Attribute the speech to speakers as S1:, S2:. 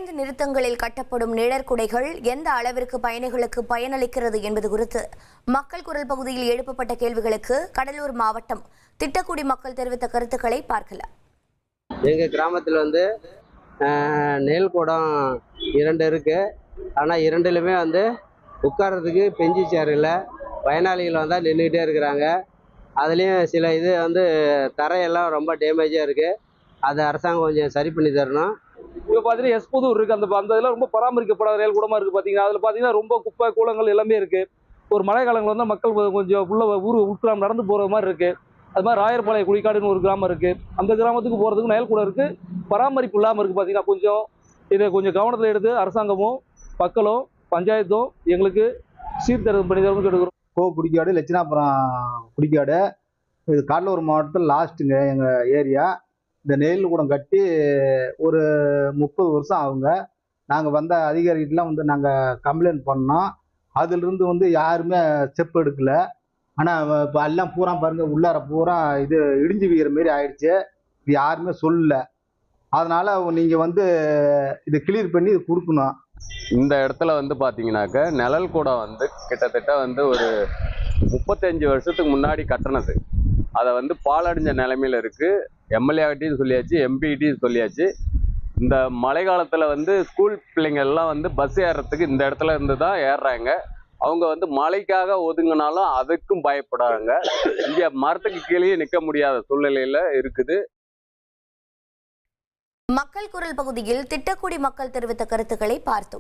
S1: பேருந்து நிறுத்தங்களில் கட்டப்படும் நிழற்குடைகள் எந்த அளவிற்கு பயணிகளுக்கு பயனளிக்கிறது என்பது குறித்து மக்கள் குரல் பகுதியில் எழுப்பப்பட்ட கேள்விகளுக்கு கடலூர் மாவட்டம் திட்டக்குடி மக்கள் தெரிவித்த கருத்துக்களை பார்க்கலாம்.
S2: எங்க கிராமத்தில் நெல் குடம் 2 இருக்கு. ஆனால் 2லுமே உட்கார்றதுக்கு பெஞ்சு சேர் இல்லை. பயனாளிகள் வந்தால் நின்றுக்கிட்டே இருக்கிறாங்க. அதுலேயும் சில தரையெல்லாம் ரொம்ப டேமேஜாக இருக்குது. அதை அரசாங்கம் கொஞ்சம் சரி பண்ணி தரணும்.
S3: இப்போ பார்த்தீங்கன்னா எஸ்புதூர் இருக்குது. அந்த இதெல்லாம் ரொம்ப பராமரிக்கப்படாத ரயில் கூடமாக இருக்குது. பார்த்தீங்கன்னா அதில் பார்த்தீங்கன்னா ரொம்ப குப்பை கூலங்கள் எல்லாமே இருக்குது. ஒரு மழை காலங்கள் மக்கள் கொஞ்சம் உள்ள ஊர் உட்கிராமம் நடந்து போகிற மாதிரி இருக்குது. அது மாதிரி ராயர்பாளைய குடிக்காடுன்னு ஒரு கிராமம் இருக்குது. அந்த கிராமத்துக்கு போகிறதுக்கு நெல் கூட இருக்குது. பராமரிப்பு இல்லாமல் இருக்குது. பார்த்தீங்கன்னா இதை கொஞ்சம் கவனத்தில் எடுத்து அரசாங்கமும் மக்களும் பஞ்சாயத்தும் எங்களுக்கு சீர்திருத்தம் பண்ணி தரணும்னு கேட்டுக்கிறோம்.
S4: குடிக்காடு லட்சணாபுரம் குடிக்காடு இது கடலூர் மாவட்டத்தில் லாஸ்ட்டுங்க எங்கள் ஏரியா. இந்த நெல் கூடம் கட்டி ஒரு 30 வருஷம் ஆகுங்க. நாங்கள் வந்த அதிகாரிகிட்டலாம் நாங்கள் கம்ப்ளைண்ட் பண்ணோம். அதிலிருந்து யாருமே ஸ்டெப் எடுக்கலை. ஆனால் இப்போ எல்லாம் பூரா பாருங்கள், உள்ளார பூரா இது இடிஞ்சு வீகிற மாரி ஆயிடுச்சு. இது யாருமே சொல்லலை. அதனால் நீங்கள் இதை கிளியர் பண்ணி இது கொடுக்கணும்.
S5: இந்த இடத்துல பார்த்தீங்கன்னாக்க நிழல் கூடம் கிட்டத்தட்ட ஒரு 35 வருஷத்துக்கு முன்னாடி கட்டினது. அதை பாலடைஞ்ச நிலைமையில இருக்கு. எம்எல்ஏ கிட்டையும் சொல்லியாச்சு, எம்பிகிட்டையும் சொல்லியாச்சு. இந்த மழை காலத்தில் ஸ்கூல் பிள்ளைங்க எல்லாம் பஸ் ஏறுறதுக்கு இந்த இடத்துல இருந்து தான் ஏறுறாங்க. அவங்க மழைக்காக ஒதுங்கினாலும் அதுக்கும் பயப்படுறாங்க. இங்கே மரத்துக்கு கீழே நிற்க முடியாத சூழ்நிலையில இருக்குது.
S1: மக்கள் குரல் பகுதியில் திட்டக்குடி மக்கள் தெரிவித்த கருத்துக்களை பார்த்தோம்.